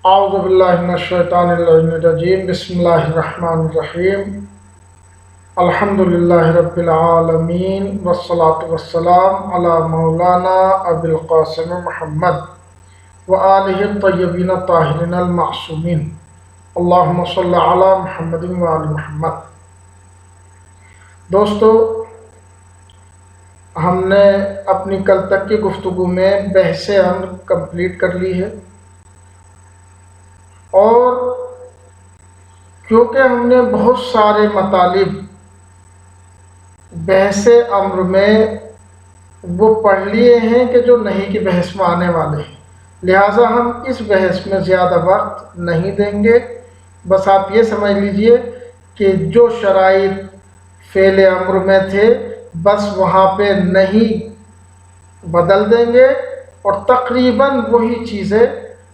اعوذ باللہ من الشیطان الرجیم بسم اللہ الرحمن الرحیم الحمد للہ رب العالمین والصلاة والسلام علی مولانا ابی القاسم محمد وآلہ الطیبین الطاہرین المعصومین اللہم صلی علی محمد وآل محمد۔ دوستو، ہم نے اپنی کل تک کی گفتگو میں بحث امر کمپلیٹ کر لی ہے، اور کیونکہ ہم نے بہت سارے مطالب بحث امر میں وہ پڑھ لیے ہیں کہ جو نہیں کی بحث میں آنے والے ہیں، لہٰذا ہم اس بحث میں زیادہ وقت نہیں دیں گے۔ بس آپ یہ سمجھ لیجئے کہ جو شرائط فعل امر میں تھے بس وہاں پہ نہیں بدل دیں گے، اور تقریباً وہی چیزیں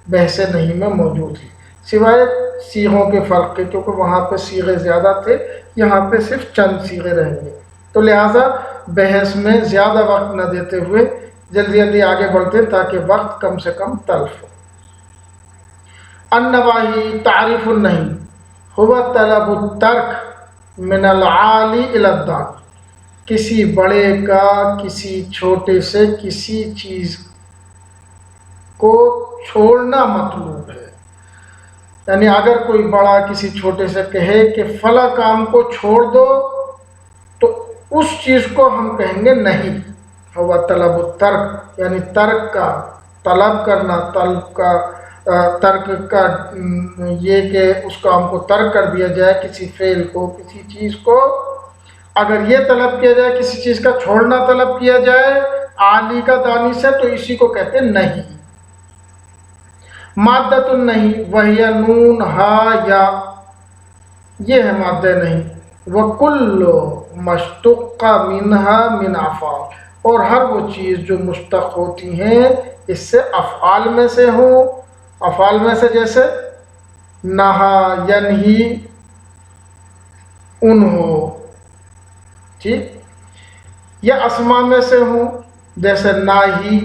بحث نہیں میں موجود ہیں، سوائے صیغوں کے فرق کے، کیونکہ وہاں پہ صیغے زیادہ تھے، یہاں پہ صرف چند صیغے رہیں گے۔ تو لہٰذا بحث میں زیادہ وقت نہ دیتے ہوئے جلدی جلدی آگے بڑھتے ہیں تاکہ وقت کم سے کم تلف ہو۔ النواہی تعریف النہی ہوا طلب الترک من العالی الی الدانی، کسی بڑے کا کسی چھوٹے سے کسی چیز کو چھوڑنا مطلوب ہے۔ یعنی اگر کوئی بڑا کسی چھوٹے سے کہے کہ فلاں کام کو چھوڑ دو، تو اس چیز کو ہم کہیں گے نہیں۔ ہوا طلب الترک یعنی ترک کا طلب کرنا، ترک کا یہ کہ اس کام کو ترک کر دیا جائے، کسی فعل کو کسی چیز کو اگر یہ طلب کیا جائے، کسی چیز کا چھوڑنا طلب کیا جائے عالی کا دانی سے، تو اسی کو کہتے ہیں نہیں۔ مادۃ النہی وہی نون ہا یا، یہ ہے مادہ نہیں۔ وکل مشتق منہا من افعال، اور ہر وہ چیز جو مشتق ہوتی ہیں اس سے افعال میں سے ہوں، افعال میں سے جیسے نہا ینہی انہو، ٹھیک، یا اسماء میں سے ہوں جیسے ناہی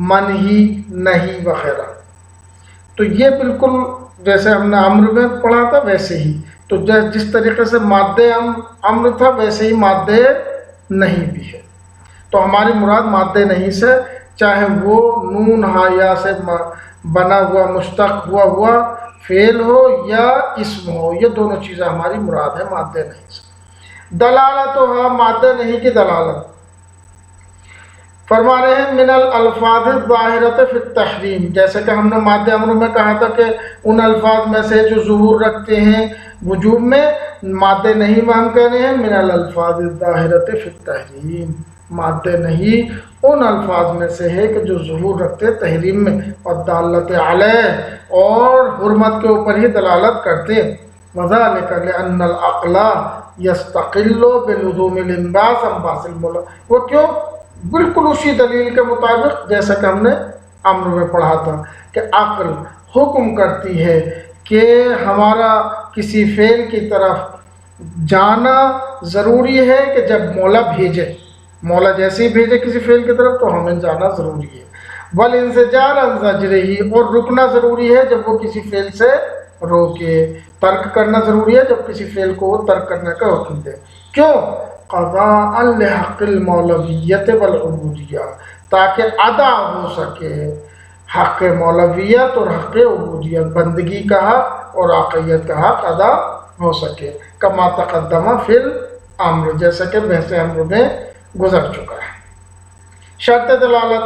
منہی نہیں وغیرہ۔ تو یہ بالکل جیسے ہم نے امر میں پڑھا تھا ویسے ہی، تو جس طریقے سے مادہ امر تھا ویسے ہی مادہ نہیں بھی ہے۔ تو ہماری مراد مادہ نہیں سے، چاہے وہ نون ہا یا سے بنا ہوا مشتق ہوا فعل ہو یا اسم ہو، یہ دونوں چیزیں ہماری مراد ہے مادہ نہیں سے۔ دلالت ہا، مادہ نہیں کی دلالت فرما رہے ہیں من الالفاظ الظاہرۃ فی التحریم، جیسے کہ ہم نے مادہ امر میں کہا تھا کہ ان الفاظ میں سے جو ظہور رکھتے ہیں وجوب میں، مادہ نہیں میں ہم کہہ رہے ہیں من الالفاظ الظاہرۃ فی التحریم، مادہ نہیں ان الفاظ میں سے ہے کہ جو ظہور رکھتے ہیں تحریم میں، والدالۃ علیہ، اور حرمت کے اوپر ہی دلالت کرتے ہیں۔ وذالک لأن العقل یستقل بلزوم الانباس عن باس الملک، وہ کیوں؟ بالکل اسی دلیل کے مطابق جیسا کہ ہم نے امر میں پڑھا تھا کہ عقل حکم کرتی ہے کہ ہمارا کسی فعل کی طرف جانا ضروری ہے کہ جب مولا بھیجے، مولا جیسے ہی بھیجے کسی فعل کی طرف تو ہمیں جانا ضروری ہے۔ والانزجار عن زجرہ، اور رکنا ضروری ہے جب وہ کسی فعل سے روکے، ترک کرنا ضروری ہے جب کسی فعل کو وہ ترک کرنے کا حکم دے۔ کیوں؟ قضاء لحق المولویت والعبودیہ، تاکہ ادا ہو سکے حق مولویت اور حق عبودیت، بندگی کا حق اور آقیت کا حق ادا ہو سکے، کما تقدم فی الامر، جیسا کہ بحث امر میں گزر چکا ہے۔ شرط دلالت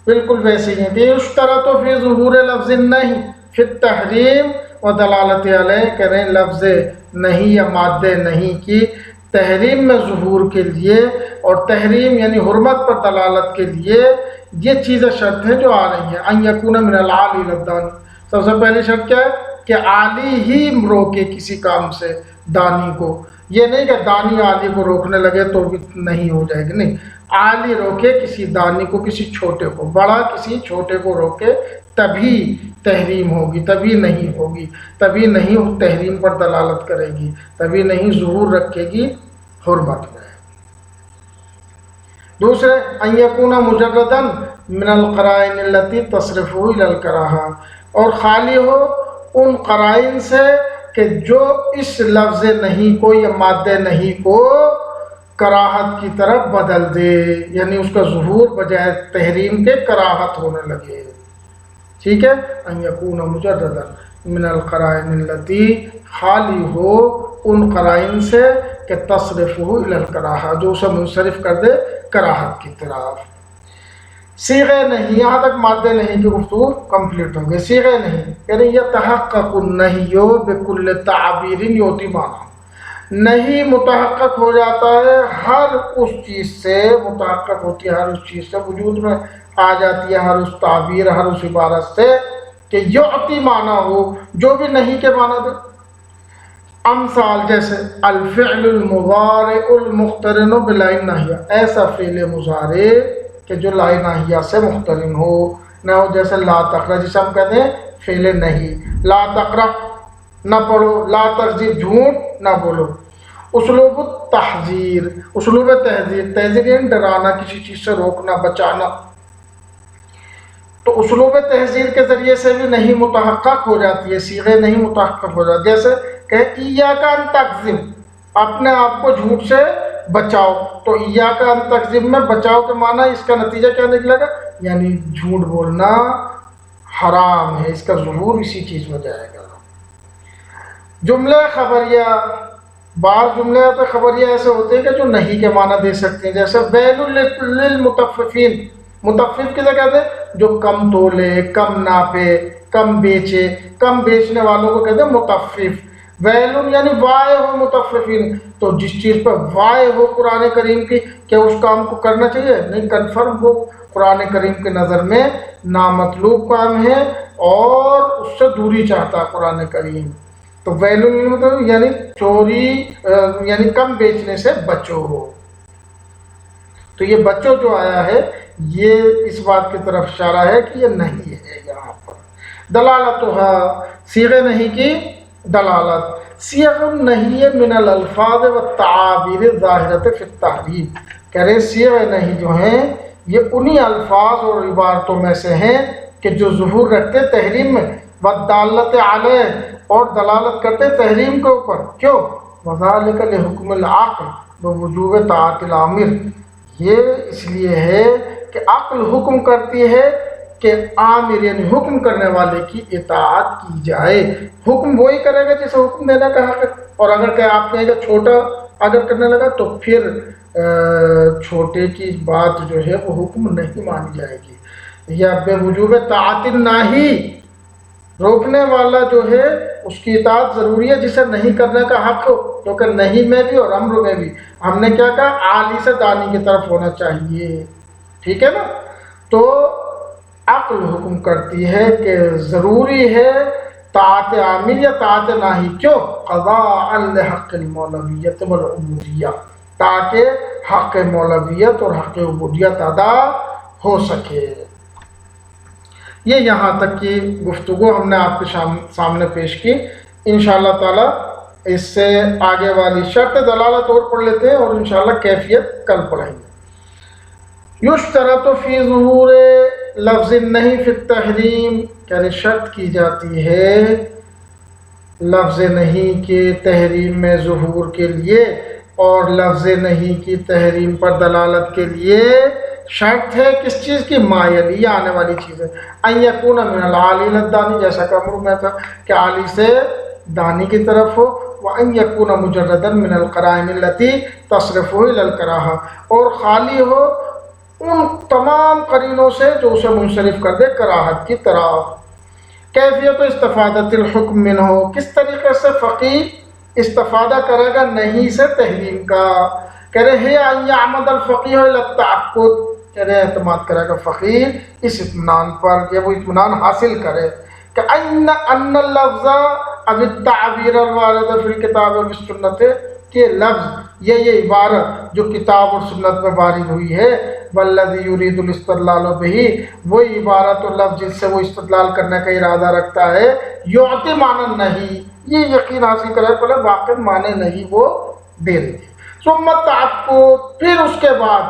بالکل ویسے ہی ہے، یشترط فی ظہور لفظ نہیں فی التحریم و دلالت علیہ، کریں لفظ نہیں یا مادہ نہیں کی تحریم میں ظہور کے لیے، اور تحریم یعنی حرمت پر دلالت کے لیے یہ چیزیں شرط ہیں جو آ رہی ہیں۔ ان یکون من العالی الی الدانی، سب سے پہلی شرط کیا ہے کہ عالی ہی روکے کسی کام سے دانی کو، یہ نہیں کہ دانی عالی کو روکنے لگے تو بھی نہیں ہو جائے گی، نہیں، عالی روکے کسی دانی کو، کسی چھوٹے کو، بڑا کسی چھوٹے کو روکے تبھی تحریم ہوگی، تبھی نہیں ہوگی، تبھی نہیں تحریم پر دلالت کرے گی، تبھی نہیں ظہور رکھے گی حرمت میں۔ دوسرے ان یکون مجردا من القرائن التي تصرفه الى الکراہہ، اور خالی ہو ان قرائن سے کہ جو اس لفظ نہیں کو یا مادہ نہیں کو کراہت کی طرف بدل دے، یعنی اس کا ظہور بجائے تحریم کے کراہت ہونے لگے. ٹھیک ہے، ان یکون مجردا من القرائن التي، خالی ہو ان قرائن سے کہ تصرفہ الی الکراہہ، جو اسے منصرف کر دے کراہت کی طرف. صیغہ نہیں، یہاں تک مادہ نہیں کی گفتگو کمپلیٹ ہو گئی. صیغہ نہیں یعنی یتحقق النہی بکل تعبیر یؤتی معنی، نہیں متحقق ہو جاتا ہے ہر اس چیز سے، متحقق ہوتی ہے ہر اس چیز سے، وجود میں آ جاتی ہے ہر اس تعبیر، ہر اس عبارت سے کہ یعطی معنی ہو، جو بھی نہیں کے معنی دے. امثال جیسے الفعل المضارع المقترن بلا ناہیہ، ایسا فعل مضارع کہ جو لا ناہیہ سے مقترن ہو. نہ ہو جیسے لا تقرأ، جسے ہم کہتے ہیں فعل نہیں، لا تقرأ نہ پڑھو، لا تکذب جھوٹ نہ بولو. اسلوب التحذیر، اسلوب تحذیر، تحذیر یعنی ڈرانا، کسی چیز سے روکنا، بچانا. تو اسلوب تحذیر کے ذریعے سے بھی نہیں متحقق ہو جاتی ہے، صیغے نہیں متحقق ہو جاتی. جیسے کہ ایاک ان تکذب، اپنے آپ کو جھوٹ سے بچاؤ. تو ایاک ان تکذب میں بچاؤ کے معنی اس کا نتیجہ کیا نکلے گا؟ یعنی جھوٹ بولنا حرام ہے، اس کا ظہور اسی چیز میں جائے گا. جملے خبریہ، بعض جملے خبریہ ایسے ہوتے ہیں کہ جو نہیں کے معنی دے سکتے ہیں. جیسے ویل للمطففین، مطفف کسے کہتے ہیں؟ جو کم تولے، کم ناپے، کم بیچے، کم بیچنے والوں کو کہتے ہیں مطفف. ویل یعنی وائے ہو مطففین، تو جس چیز پر وائے ہو قرآن کریم کی، کیا اس کام کو کرنا چاہیے؟ نہیں، کنفرم ہو قرآن کریم کے نظر میں نامطلوب کام ہے اور اس سے دوری چاہتا ہے قرآن کریم. تو ویل یعنی چوری، یعنی کم بیچنے سے بچو ہو. تو یہ بچو جو آیا ہے یہ اس بات کی طرف اشارہ ہے کہ یہ نہیں ہے. یہاں پر دلالتھا، صیغہ نہیں کی دلالت. صیغ النہی من الالفاظ والتعابیر الظاہرۃ فی التحریم، کہہ رہے صیغ نہیں جو ہیں یہ انہی الفاظ اور عبارتوں میں سے ہیں کہ جو ظہور رکھتے تحریم میں، والدالۃ علیہ، اور دلالت کرتے تحریم کے اوپر. کیوں؟ وذالک لحکم العقل بوجوب طاعت الامر، یہ اس لیے ہے کہ عقل حکم کرتی ہے کہ عامر یعنی حکم کرنے والے کی اطاعت کی جائے. حکم وہی کرے گا جسے حکم دینے کا حق ہے. اور اگر کہ آپ کہیں گے چھوٹا اگر کرنے لگا تو پھر چھوٹے کی بات جو ہے وہ حکم نہیں مانی جائے گی. یا بے وجوب طاعت الناہی، روکنے والا جو ہے اس کی اطاعت ضروری ہے جسے نہیں کرنے کا حق ہو، کیونکہ نہیں میں بھی اور امر میں بھی ہم نے کیا کہا؟ عالی سے دانی کی طرف ہونا چاہیے. ٹھیک ہے نا؟ تو عقل حکم کرتی ہے کہ ضروری ہے طاعت عامر یا طاعت ناہی. کیوں؟ قضاء لحق المولویت والعبودیہ، تاکہ حق مولویت اور حق عبودیت ادا ہو سکے. یہ یہاں تک کی گفتگو ہم نے آپ کے سامنے پیش کی. انشاءاللہ تعالی اس سے آگے والی شرط دلالت اور پڑھ لیتے ہیں اور انشاءاللہ کیفیت کل پڑھیں گے. یشترط فی ظہور لفظ نہیں فی التحریم، یعنی شرط کی جاتی ہے لفظ نہیں کے تحریم میں ظہور کے لیے، اور لفظ نہیں کی تحریم پر دلالت کے لیے شرط ہے کس چیز کی؟ ما یلی، آنے والی چیز ہے. ان یکون من العالی للدانی، جیسا کہ امر میں تھا کہ عالی سے دانی کی طرف ہو. وان یکون مجردا من القرائن التي تصرفه الى الکراہہ، اور خالی ہو ان تمام قرینوں سے جو اسے منصرف کر دے کراہت کی طرف. کیفیت استفادت الحکم منہ، کس طریقے سے فقیہ استفادہ کرے گا نہیں سے تحریم کا. کہہ رہے ہیں ان یعمد الفقیہ الی التعقد، کہہ رہے اعتماد کرے گا فقیہ اس اطمینان پر، یہ وہ اطمینان حاصل کرے کہ ان اللفظ اب التعبیر الوارد فی الکتاب والسنت، کہ لفظ یہ عبارت جو کتاب اور سنت میں وارد ہوئی ہے، والذی یرید الاستدلال بہ، وہی عبارت اور لفظ جس سے وہ استدلال کرنے کا ارادہ رکھتا ہے، یعطی معنی نہیں، یہ یقین حاصل کرے پہلے واقع معنی نہیں وہ دے دے. ثم التعقد، پھر اس کے بعد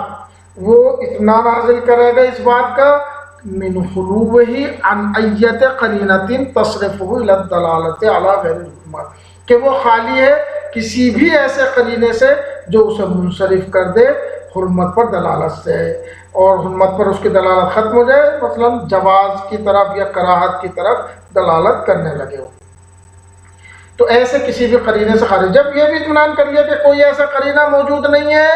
وہ اطمینان حاصل کرے گا اس بات کا من خلوه عن ایت قرینۃ تصرفه الی الدلالۃ علی غیر الحرمت، کہ وہ خالی ہے کسی بھی ایسے قرینے سے جو اسے منصرف کر دے حرمت پر دلالت سے، اور حرمت پر اس کی دلالت ختم ہو جائے، مثلا جواز کی طرف یا کراہت کی طرف دلالت کرنے لگے ہو، تو ایسے کسی بھی قرینے سے خارج۔ جب یہ بھی اطمینان کر لیا کہ کوئی ایسا قرینہ موجود نہیں ہے،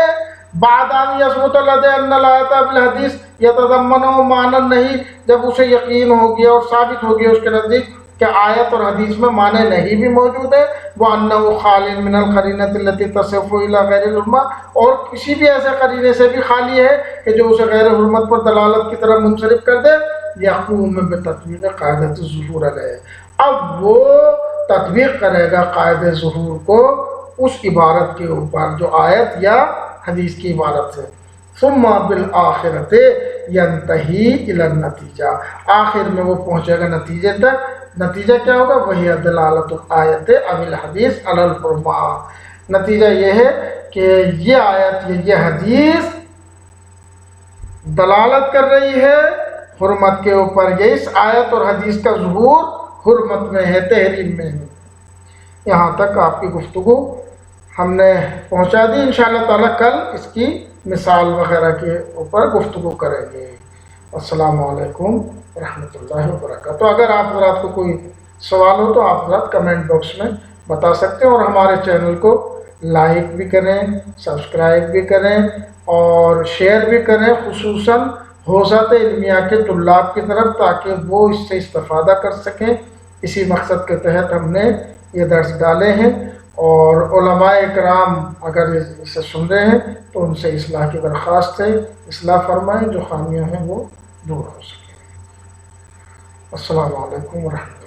بعد ان یثبت لدیہ ان الآیۃ بالحدیث یتضمن معنی نہیں، جب اسے یقین ہو گیا اور ثابت ہو گیا اس کے نزدیک کہ آیت اور حدیث میں معنی نہیں بھی موجود ہے، وَأَنَّهُ خَالٍ مِّنَ الْقَرِينَةِ الَّتِي تَصِرُّ إِلَىٰ غَيْرِ الْحُرْمَةِ، اور کسی بھی ایسے قرینے سے بھی خالی ہے کہ جو اسے غیر حرمت پر دلالت کی طرف منصرف کر دے، يَقُومُ بِتَطْبِيقِ قاعدة الظُّهُورِ عَلَيْهِ، اب وہ تطبیق کرے گا قاعدہ ظہور کو اس عبارت کے اوپر جو آیت یا حدیث کی عبارت ہے۔ ثم بالآخرت ینتہی الی النتیجہ، آخر میں وہ پہنچے گا نتیجے تک، نتیجہ کیا ہوگا؟ وہی دلالت الآیت او الحدیث علی الحرمہ، نتیجہ یہ ہے کہ یہ آیت یا یہ حدیث دلالت کر رہی ہے حرمت کے اوپر، یہ اس آیت اور حدیث کا ظہور حرمت میں ہے، تحریم میں ہے۔ یہاں تک آپ کی گفتگو ہم نے پہنچا دی، انشاءاللہ تعالی کل اس کی مثال وغیرہ کے اوپر گفتگو کریں گے۔ السلام علیکم ورحمۃ اللہ وبرکاتہ۔ اگر آپ حضرات کو کوئی سوال ہو تو آپ حضرات کمنٹ باکس میں بتا سکتے ہیں، اور ہمارے چینل کو لائک بھی کریں، سبسکرائب بھی کریں اور شیئر بھی کریں، خصوصاً حوزات علمیہ کے طلاب کی طرف، تاکہ وہ اس سے استفادہ کر سکیں۔ اسی مقصد کے تحت ہم نے یہ درس ڈالے ہیں، اور علماء اکرام اگر اسے سن رہے ہیں تو ان سے اصلاح کی درخواست ہے، اصلاح فرمائیں، جو خامیاں ہیں وہ دور ہو سکیں۔ السلام علیکم ورحمۃ اللہ۔